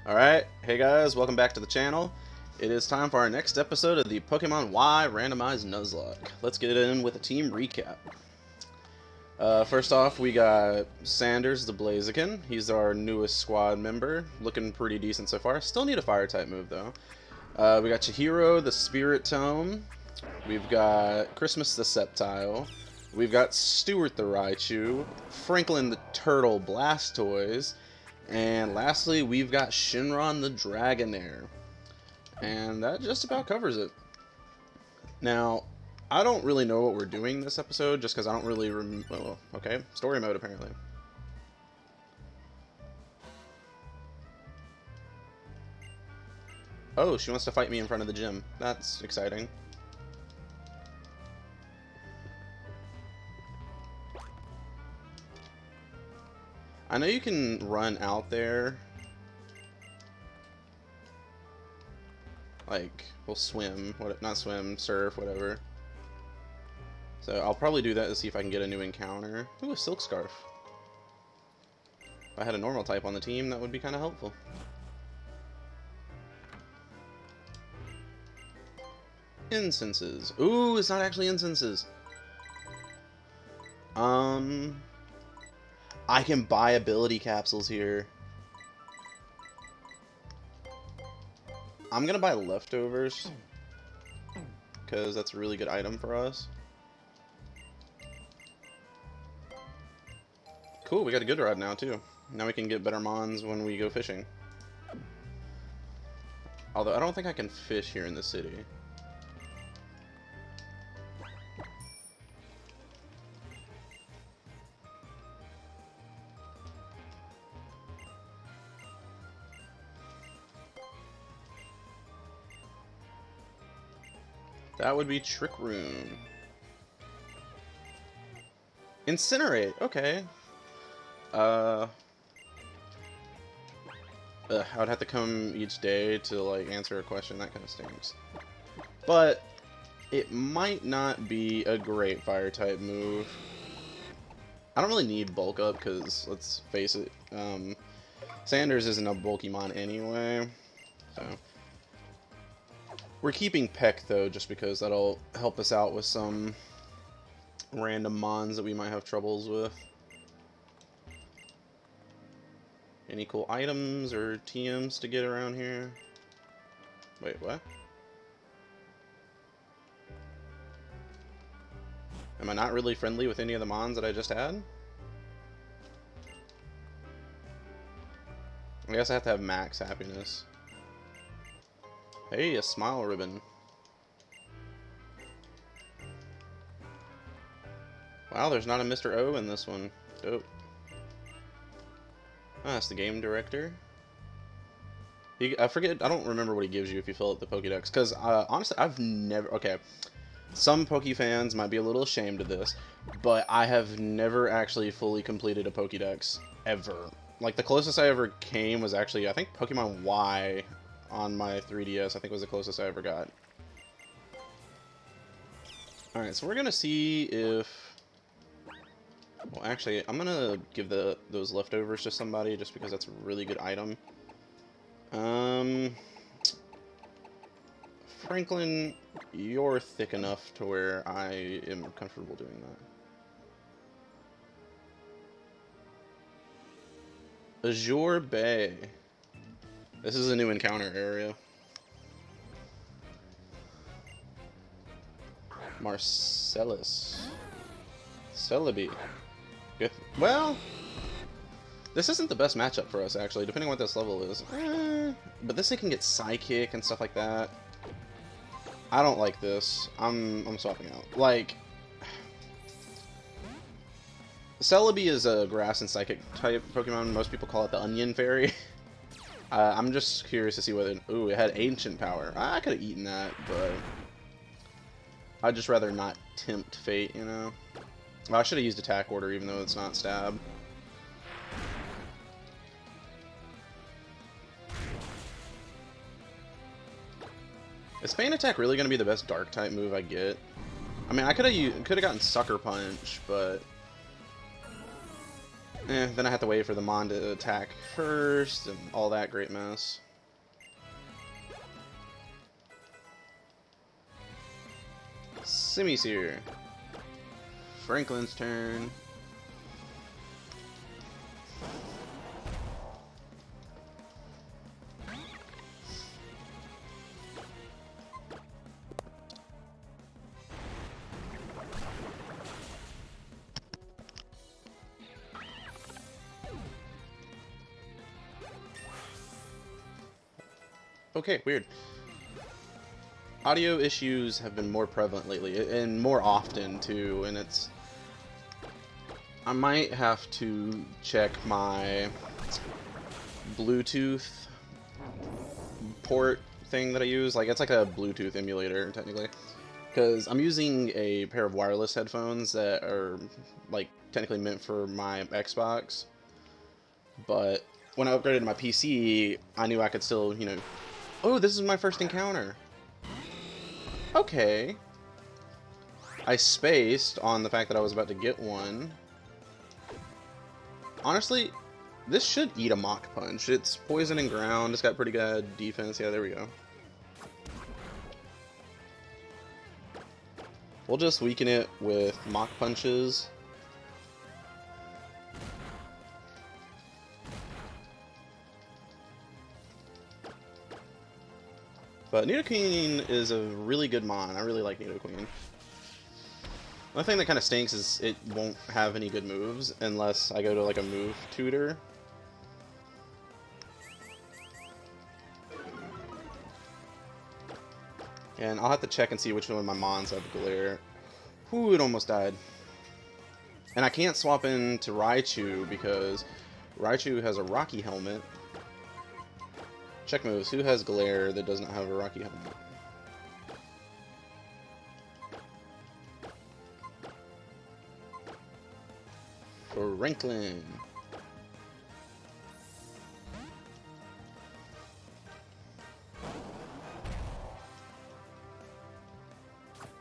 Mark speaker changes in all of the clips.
Speaker 1: Alright, hey guys, welcome back to the channel. It is time for our next episode of the Pokemon Y Randomized Nuzlocke. Let's get in with a team recap. First off, we got Sanders the Blaziken. He's our newest squad member. Looking pretty decent so far. Still need a fire-type move, though. We got Chihiro the Spirit Tome. We've got Christmas the Sceptile. We've got Stuart the Raichu. Franklin the Turtle Blastoise. And lastly, we've got Shinron the Dragonair. And that just about covers it. Now, I don't really know what we're doing this episode, just because I don't really well, okay, story mode apparently. Oh, she wants to fight me in front of the gym. That's exciting. I know you can run out there. Like, we'll swim. Not swim, surf, whatever. So I'll probably do that to see if I can get a new encounter. Ooh, a Silk Scarf. If I had a normal type on the team, that would be kind of helpful. Incenses. Ooh, it's not actually incenses. I can buy ability capsules here. I'm gonna buy leftovers because that's a really good item for us. Cool, we got a good rod now too. Now we can get better mons when we go fishing. Although I don't think I can fish here in the city. That would be Trick Room. Incinerate, okay. I would have to come each day to like answer a question. That kind of stinks. But it might not be a great fire type move. I don't really need bulk up because let's face it, Sanders isn't a bulky mon anyway. So we're keeping Peck though, just because that'll help us out with some random mons that we might have troubles with. Any cool items or TMs to get around here? Wait, what? Am I not really friendly with any of the mons that I just had? I guess I have to have max happiness. Hey, a smile ribbon. Wow, there's not a Mr. O in this one. Dope. Ah, that's the game director. I forget, I don't remember what he gives you if you fill out the Pokédex. Because, honestly, I've never... Okay, some Poké fans might be a little ashamed of this, but I have never actually fully completed a Pokédex. Ever. Like, the closest I ever came was actually, I think, Pokemon Y on my 3DS. I think was the closest I ever got. Alright, so we're gonna see if... Well, actually, I'm gonna give those leftovers to somebody just because that's a really good item. Franklin, you're thick enough to where I am comfortable doing that. Azure Bay. This is a new encounter area. Marcellus. Celebi. Well, this isn't the best matchup for us, actually, depending on what this level is. But this thing can get Psychic and stuff like that. I don't like this. I'm swapping out. Like, Celebi is a grass and psychic type Pokemon. Most people call it the Onion Fairy. I'm just curious to see whether... Ooh, it had Ancient Power. I could have eaten that, but I'd just rather not tempt fate, you know? Well, I should have used Attack Order, even though it's not Stab. Is Feint Attack really going to be the best Dark-type move I get? I mean, I could have gotten Sucker Punch, but Then I have to wait for the Mon to attack first, and all that great mess. Simi's here. Franklin's turn. Okay, weird. Audio issues have been more prevalent lately, and more often too, and it's... I might have to check my Bluetooth port thing that I use. Like, it's like a Bluetooth emulator, technically. Because I'm using a pair of wireless headphones that are, like, technically meant for my Xbox. But when I upgraded my PC, I knew I could still, you know... Oh, this is my first encounter. Okay. I spaced on the fact that I was about to get one. Honestly, this should eat a Mach Punch. It's poison and ground. It's got pretty good defense. Yeah, there we go. We'll just weaken it with Mach Punches. But Nidoqueen is a really good mon. I really like Nidoqueen. One thing that kind of stinks is it won't have any good moves unless I go to like a move tutor. And I'll have to check and see which one of my mons have Glare. Whew, it almost died. And I can't swap into Raichu because Raichu has a Rocky Helmet. Check moves. Who has Glare that does not have a Rocky Helmet? Franklin.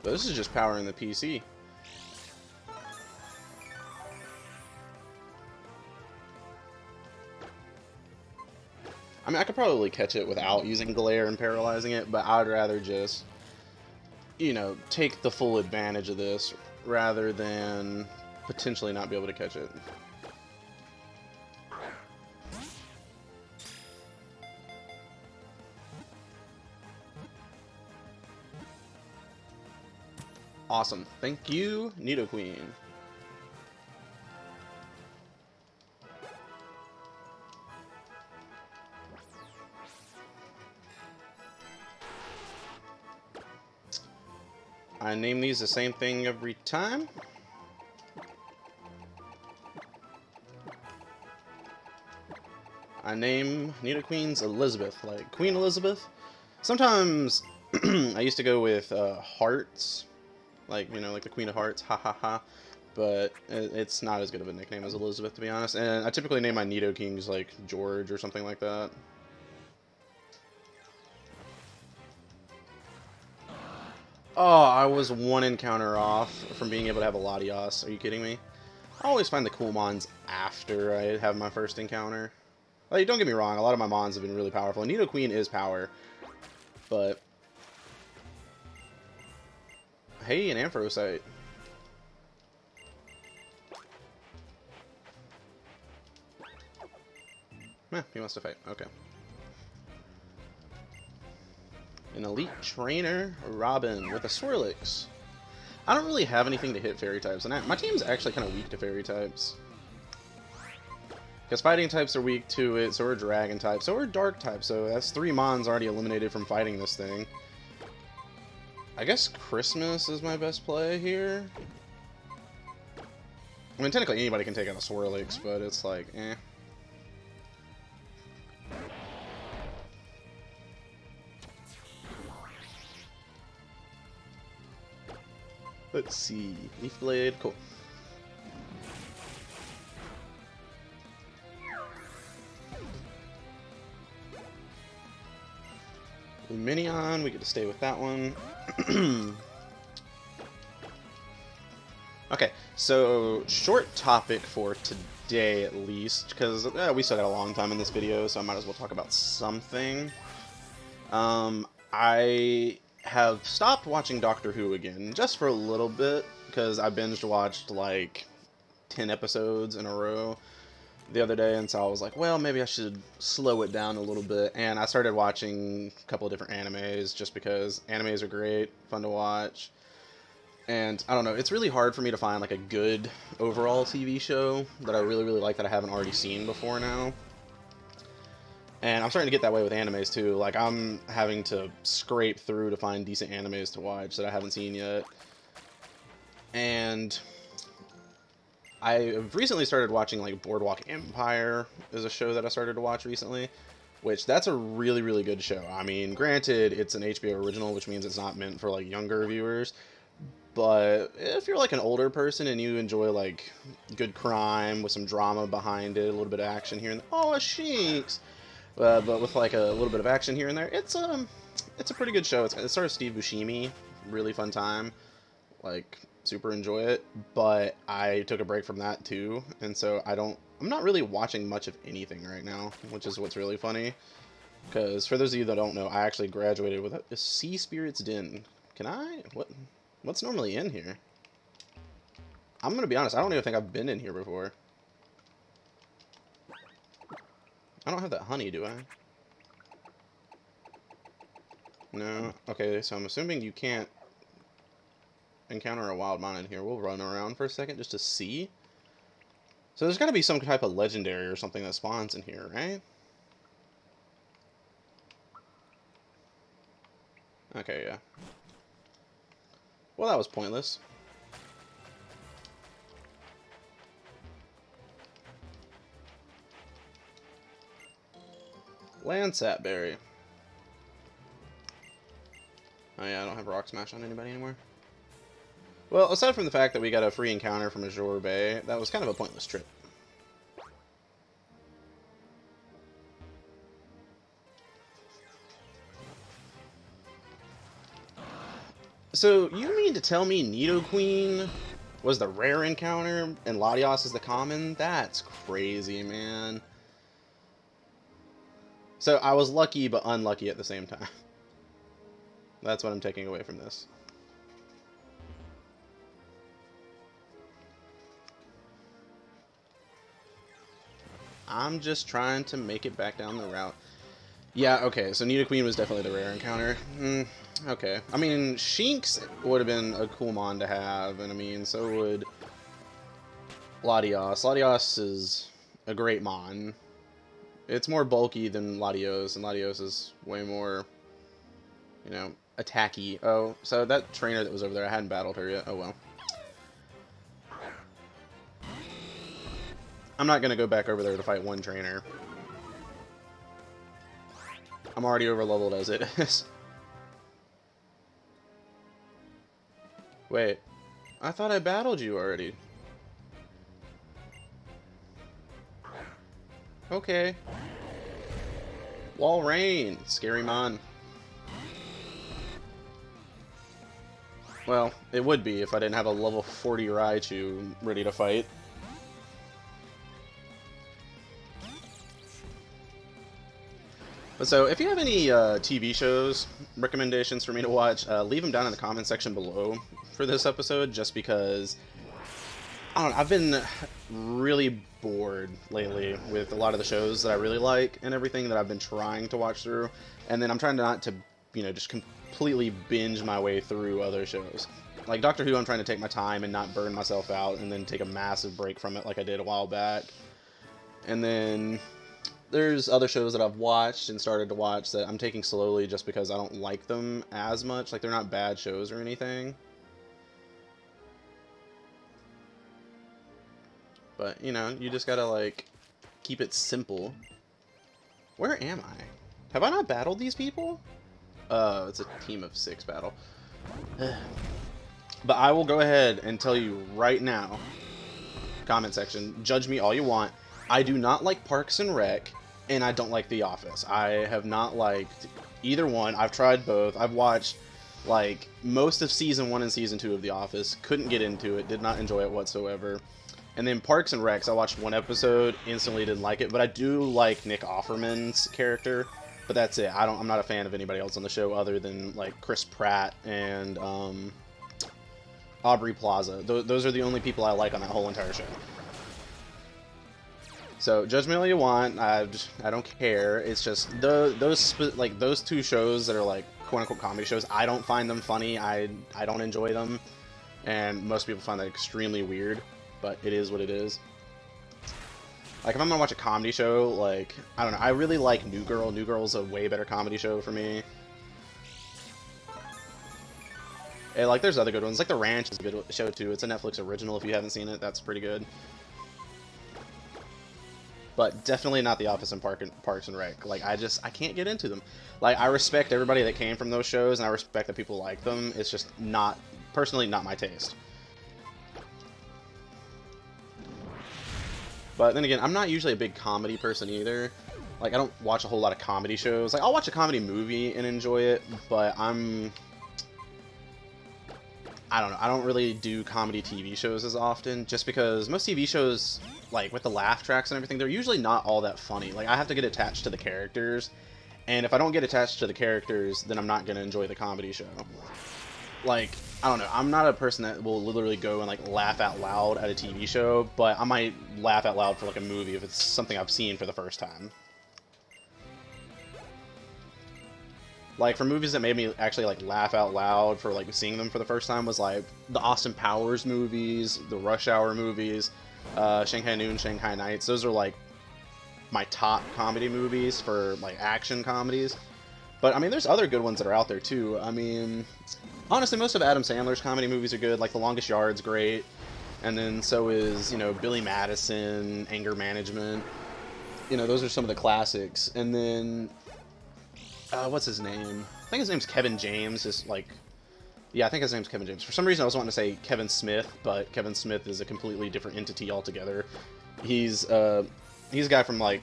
Speaker 1: But this is just powering the PC. I mean, I could probably catch it without using Glare and paralyzing it, but I'd rather just, you know, take the full advantage of this rather than potentially not be able to catch it. Awesome. Thank you, Nidoqueen. I name these the same thing every time. I name Nidoqueen's Elizabeth, like Queen Elizabeth. Sometimes I used to go with Hearts, like, you know, like the Queen of Hearts, ha ha ha. But it's not as good of a nickname as Elizabeth, to be honest. And I typically name my Nidokings like George or something like that. Oh, I was one encounter off from being able to have a Latios. Are you kidding me? I always find the cool mons after I have my first encounter. Like, don't get me wrong, a lot of my mons have been really powerful. And Nidoqueen is power. But... Hey, an Ampharocyte. He wants to fight. Okay. An elite trainer, Robin, with a Swirlix. I don't really have anything to hit fairy types, and my team's actually kind of weak to fairy types. Because fighting types are weak to it, so are dragon types, so are dark types, so that's 3 mons already eliminated from fighting this thing. I guess Christmas is my best play here. I mean, technically anybody can take out a Swirlix, but it's like, eh. Let's see. Leaf Blade, cool. Luminion, we get to stay with that one. Okay, so short topic for day at least, because we still got a long time in this video, so I might as well talk about something. I have stopped watching Doctor Who again, just for a little bit, because I binged watched like 10 episodes in a row the other day, and so I was like, well, maybe I should slow it down a little bit, and I started watching a couple of different animes, just because animes are great, fun to watch, and I don't know, it's really hard for me to find like a good overall TV show that I really like that I haven't already seen before now. And I'm starting to get that way with animes too. Like, I'm having to scrape through to find decent animes to watch that I haven't seen yet. And I've recently started watching, like, Boardwalk Empire is a show that I started to watch recently, which that's a really good show. I mean, granted, it's an HBO original, which means it's not meant for, like, younger viewers. But if you're, like, an older person and you enjoy, like, good crime with some drama behind it, a little bit of action here and there, oh, sheiks! But with like a little bit of action here and there, it's a pretty good show. It stars Steve Buscemi, really fun time, like super enjoy it. But I took a break from that too, and so I'm not really watching much of anything right now, which is what's really funny. Because for those of you that don't know, I actually graduated with a Sea Spirit's Den. What's normally in here? I'm gonna be honest, I don't even think I've been in here before. I don't have that honey, do I? No. Okay, so I'm assuming you can't encounter a wild mon in here. We'll run around for a second just to see. So there's got to be some type of legendary or something that spawns in here, right? Okay, yeah. Well, that was pointless. Landsat berry. Oh yeah, I don't have rock smash on anybody anymore. Well, aside from the fact that we got a free encounter from Azure Bay, that was kind of a pointless trip. So, you mean to tell me Nidoqueen was the rare encounter and Latios is the common? That's crazy, man. So I was lucky but unlucky at the same time. That's what I'm taking away from this. I'm just trying to make it back down the route. Yeah, okay, so Nidoqueen was definitely the rare encounter. Okay. I mean, Shinx would have been a cool mon to have, and I mean, so would Latios. Latios is a great mon. It's more bulky than Latios, and Latios is way more, you know, attacky. Oh, so that trainer that was over there, I hadn't battled her yet. Oh, well. I'm not going to go back over there to fight one trainer. I'm already over leveled as it is. Wait. I thought I battled you already. Okay. Walrein. Scary mon. Well, it would be if I didn't have a level 40 Raichu ready to fight. But so, if you have any TV shows recommendations for me to watch, leave them down in the comment section below for this episode, just because I don't know, I've been really bored lately with a lot of the shows that I really like and everything that I've been trying to watch through, and then I'm trying not to, you know, just completely binge my way through other shows. Like Doctor Who, I'm trying to take my time and not burn myself out and then take a massive break from it like I did a while back. And then there's other shows that I've watched and started to watch that I'm taking slowly just because I don't like them as much. Like, they're not bad shows or anything. But, you know, you just gotta, like, keep it simple. Where am I? Have I not battled these people? It's a team of 6 battle. But I will go ahead and tell you right now, comment section, judge me all you want, I do not like Parks and Rec, and I don't like The Office. I have not liked either one. I've tried both. I've watched, like, most of Season 1 and Season 2 of The Office. Couldn't get into it. Did not enjoy it whatsoever. And then Parks and Recs, I watched one episode, instantly didn't like it, but I do like Nick Offerman's character. But that's it. I'm not a fan of anybody else on the show other than like Chris Pratt and Aubrey Plaza. Those are the only people I like on that whole entire show. So judge me all you want. I don't care. It's just those two shows that are like quote unquote comedy shows. I don't find them funny. I don't enjoy them, and most people find that extremely weird. But it is what it is. Like if I'm gonna watch a comedy show, like I don't know. I really like New Girl. New Girl's a way better comedy show for me. And like there's other good ones. Like The Ranch is a good show too. It's a Netflix original. If you haven't seen it, that's pretty good. But definitely not The Office and Parks and Rec. Like I can't get into them. Like I respect everybody that came from those shows, and I respect that people like them. It's just not personally not my taste. But then again, I'm not usually a big comedy person either. Like I don't watch a whole lot of comedy shows. Like I'll watch a comedy movie and enjoy it, but I don't know. I don't really do comedy TV shows as often, just because most TV shows, like with the laugh tracks and everything, they're usually not all that funny. Like I have to get attached to the characters, and if I don't get attached to the characters, then I'm not gonna enjoy the comedy show. Like I don't know. I'm not a person that will literally go and like laugh out loud at a TV show, but I might laugh out loud for like a movie if it's something I've seen for the first time. Like for movies that made me actually like laugh out loud for like seeing them for the first time was like the Austin Powers movies, the Rush Hour movies, Shanghai Noon, Shanghai Nights. Those are like my top comedy movies for like action comedies. But I mean, there's other good ones that are out there too. I mean, honestly, most of Adam Sandler's comedy movies are good. Like The Longest Yard's great, and then so is Billy Madison, Anger Management. Those are some of the classics. And then what's his name? I think his name's Kevin James. Yeah, I think his name's Kevin James. For some reason, I was wanting to say Kevin Smith, but Kevin Smith is a completely different entity altogether. He's a guy from like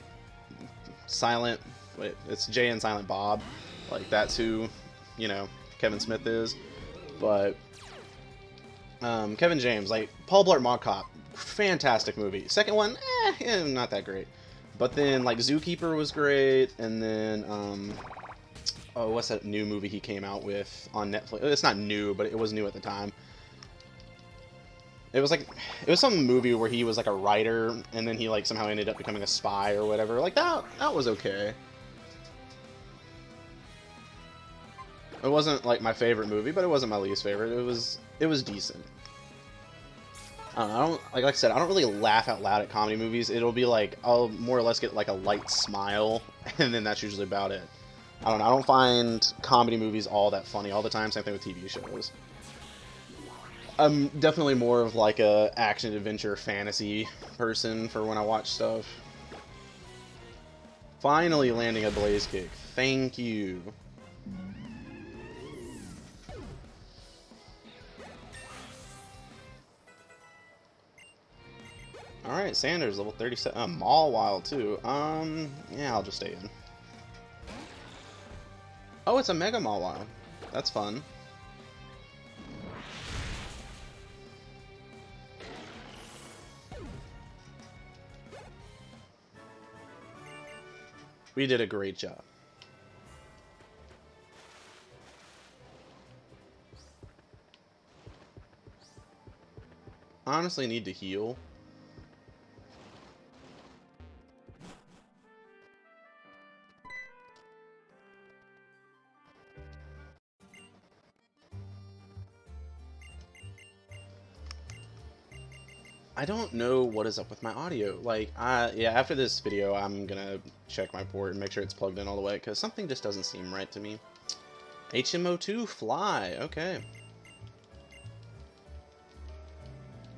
Speaker 1: it's Jay and Silent Bob. Like that's who, Kevin Smith is. But Kevin James, like Paul Blart Mall Cop, fantastic movie. Second one, not that great. But then like Zookeeper was great, and then what's that new movie he came out with on Netflix? It's not new, but it was new at the time. It was some movie where he was like a writer, and then he like somehow ended up becoming a spy or whatever. Like that was okay. It wasn't like my favorite movie, but it wasn't my least favorite. It was decent. I don't know, like I said, I don't really laugh out loud at comedy movies. It'll be like I'll more or less get like a light smile, and then that's usually about it. I don't know. I don't find comedy movies all that funny all the time. Same thing with TV shows. I'm definitely more of like a action adventure fantasy person for when I watch stuff. Finally landing a blaze kick. Thank you. Alright, Sanders, level 37. Mall Wild, too. Yeah, I'll just stay in. Oh, it's a Mega Mall Wild. That's fun. We did a great job. Honestly, need to heal. I don't know what is up with my audio. Like, yeah, after this video, I'm gonna check my port and make sure it's plugged in all the way, because something just doesn't seem right to me. HMO2 Fly, okay.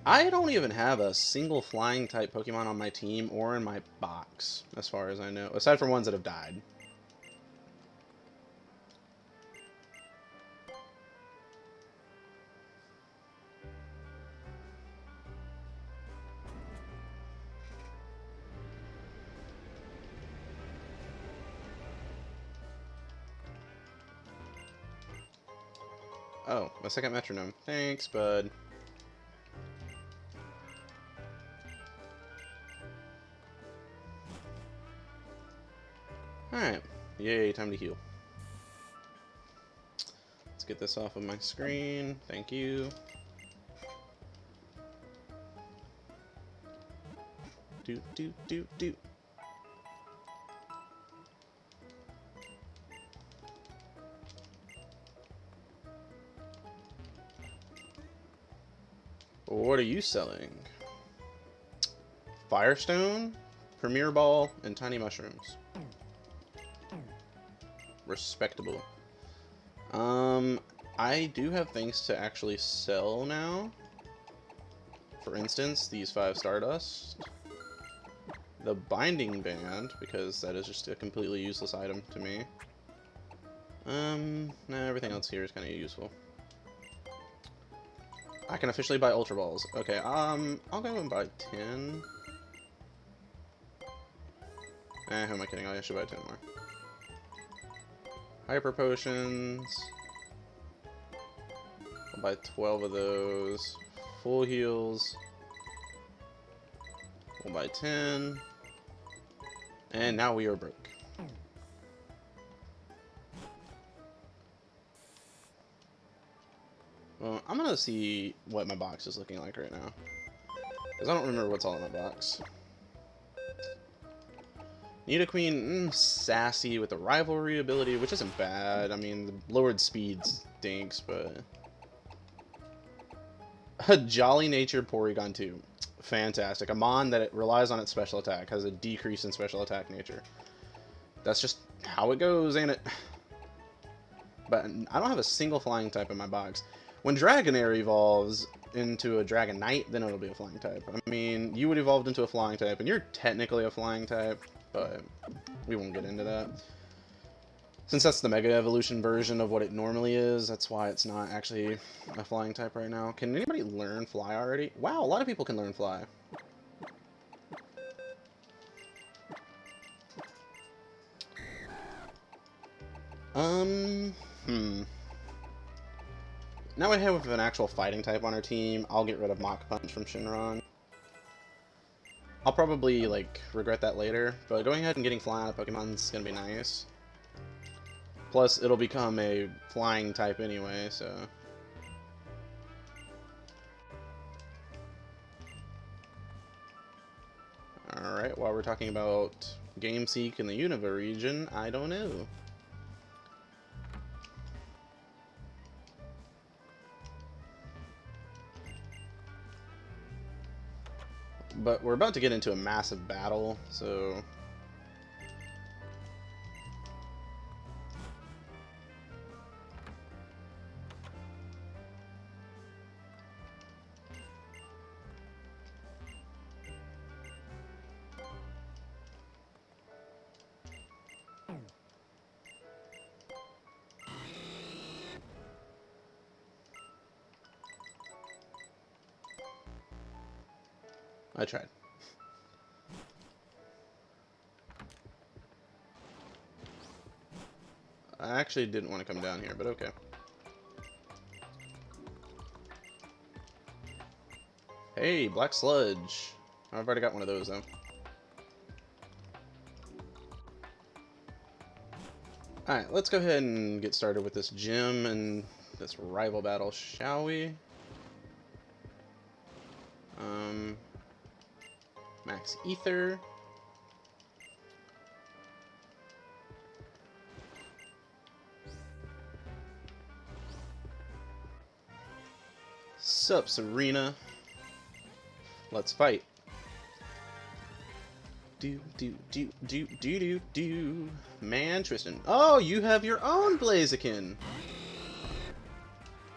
Speaker 1: I don't even have a single flying type Pokemon on my team or in my box, as far as I know, aside from ones that have died. Oh, a second metronome. Thanks, bud. Yay, time to heal. Let's get this off of my screen. Thank you. Do. What are you selling? Firestone, Premier Ball, and Tiny Mushrooms. Respectable. I do have things to actually sell now. For instance, these 5 Stardust. The Binding Band, because that is just a completely useless item to me. Nah, everything else here is kind of useful. I can officially buy Ultra Balls. Okay, I'll go and buy 10. Who am I kidding? I should buy 10 more. Hyper Potions. I'll buy 12 of those. Full heals. We'll buy 10. And now we are broke. Well, I'm gonna see what my box is looking like right now. Because I don't remember what's all in my box. Nidoqueen, sassy with the rivalry ability, which isn't bad. I mean, the lowered speed stinks, but... A Jolly Natured Porygon 2. Fantastic. A Mon that it relies on its special attack, has a decrease in special attack nature. That's just how it goes, ain't it? But I don't have a single flying type in my box. When Dragonair evolves into a Dragonite, then it'll be a flying type. I mean, you would evolve into a flying type, and you're technically a flying type, but we won't get into that. Since that's the Mega Evolution version of what it normally is, that's why it's not actually a flying type right now. Can anybody learn Fly already? Wow, a lot of people can learn Fly. Now we have an actual fighting type on our team. I'll get rid of Mach Punch from Shinron. I'll probably, like, regret that later, but going ahead and getting Fly on a Pokemon is gonna be nice. Plus, it'll become a flying type anyway, so... Alright, while we're talking about Gameseek in the Unova region, I don't know. But we're about to get into a massive battle, so... I tried. I actually didn't want to come down here, but okay. Hey, Black Sludge. I've already got one of those, though. Alright, let's go ahead and get started with this gym and this rival battle, shall we? Max Ether. Sup, Serena? Let's fight. Do. Man, Tristan. Oh, you have your own Blaziken.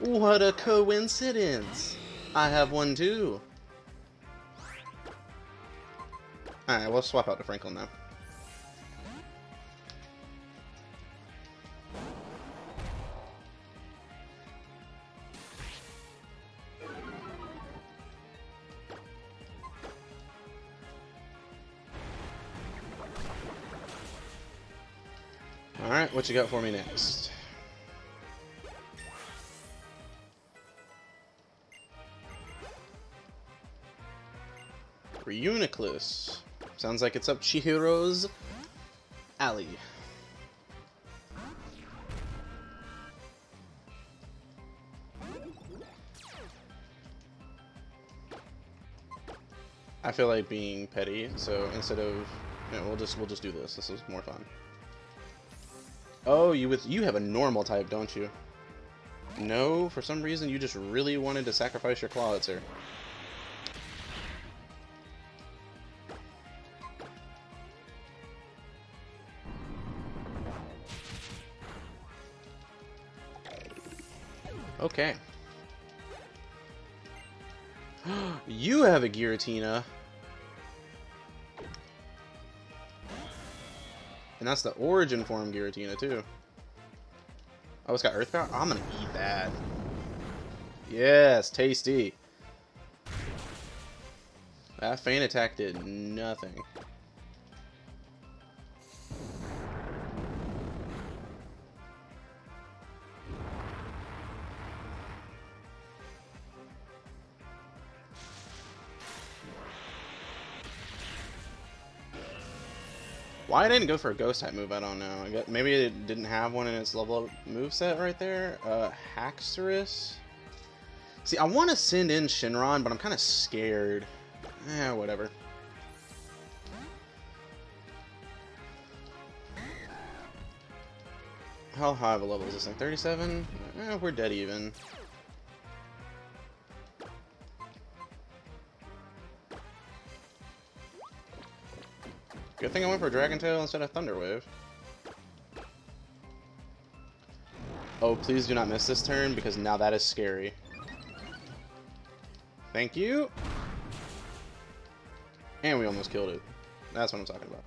Speaker 1: What a coincidence. I have one too. Alright, we'll swap out to Franklin now. Alright, what you got for me next? Reuniclus. Sounds like it's up Chihiro's alley. I feel like being petty, so instead of, you know, we'll just do this. This is more fun. Oh, you have a normal type, don't you? No, for some reason you just really wanted to sacrifice your claw, sir. Okay. You have a Giratina. And that's the origin form Giratina, too. Oh, it's got Earth Power? I'm gonna eat that. Yes, tasty. That feint attack did nothing. Why I didn't go for a ghost type move, I don't know. I guess maybe it didn't have one in its level up moveset right there. Haxorus. See, I want to send in Shinron, but I'm kind of scared. Whatever. How high of a level is this thing? 37? We're dead even. Good thing I went for Dragon Tail instead of Thunder Wave. Oh, please do not miss this turn, because now that is scary. Thank you. And we almost killed it. That's what I'm talking about.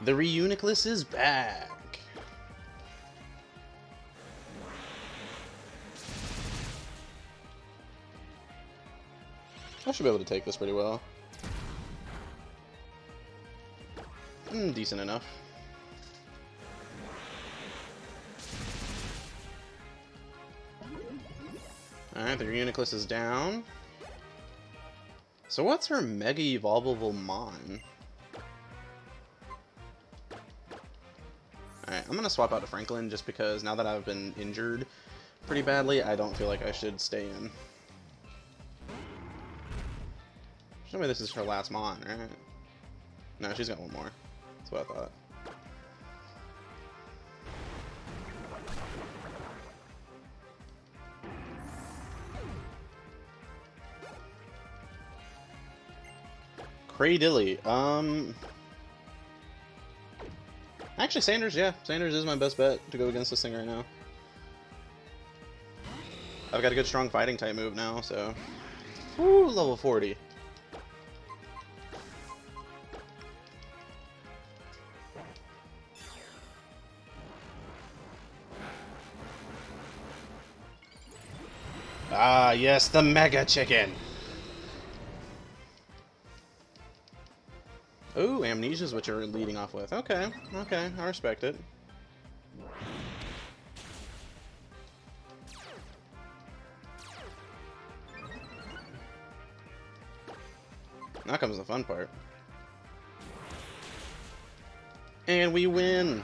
Speaker 1: The Reuniclus is back. I should be able to take this pretty well. Decent enough. Alright, the Reuniclus is down. So what's her Mega Evolvable Mon? Alright, I'm gonna swap out to Franklin just because now that I've been injured pretty badly, I don't feel like I should stay in. Show me this is her last Mon, right? No, she's got one more. That's what I thought. Cradilly. Actually, Sanders, yeah. Sanders is my best bet to go against this thing right now. I've got a good strong fighting type move now, so... Woo, level 40. Ah, yes, the Mega Chicken! Ooh, Amnesia's what you're leading off with. Okay, okay, I respect it. Now comes the fun part. And we win!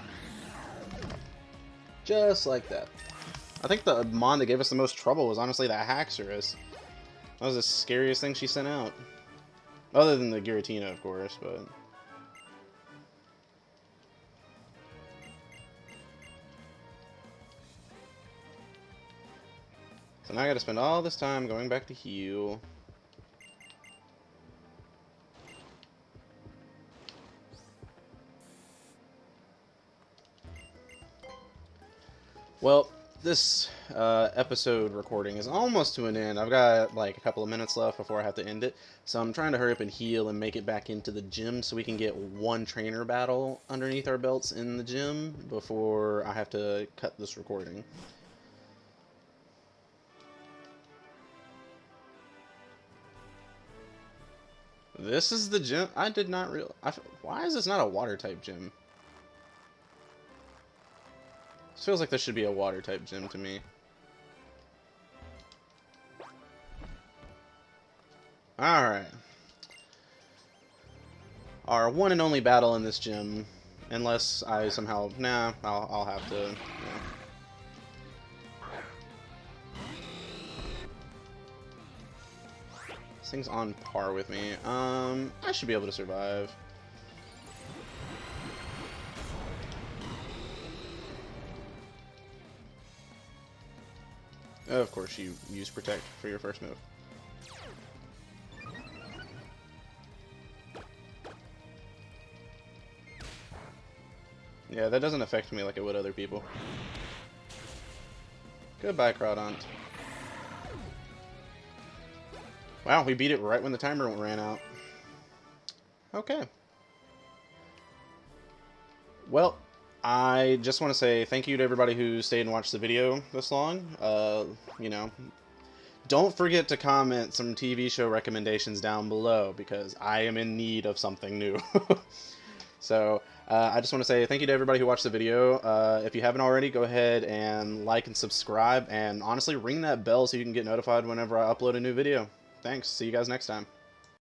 Speaker 1: Just like that. I think the Mon that gave us the most trouble was honestly that Haxorus. That was the scariest thing she sent out. Other than the Giratina, of course, but... So now I gotta spend all this time going back to heal. Well, this episode recording is almost to an end. I've got like a couple of minutes left before I have to end it. So I'm trying to hurry up and heal and make it back into the gym so we can get one trainer battle underneath our belts in the gym before I have to cut this recording. This is the gym? I did not realize. Why is this not a water type gym? This feels like this should be a water type gym to me. Alright. Our one and only battle in this gym. Unless I somehow... Nah, I'll have to... Yeah. thing's on par with me. I should be able to survive. Of course, you use Protect for your first move. Yeah, that doesn't affect me like it would other people. Goodbye, Crawdont. Wow, we beat it right when the timer ran out. Okay. Well, I just want to say thank you to everybody who stayed and watched the video this long. You know, don't forget to comment some TV show recommendations down below because I am in need of something new. So, I just want to say thank you to everybody who watched the video. If you haven't already, go ahead and like and subscribe, and honestly, ring that bell so you can get notified whenever I upload a new video. Thanks. See you guys next time.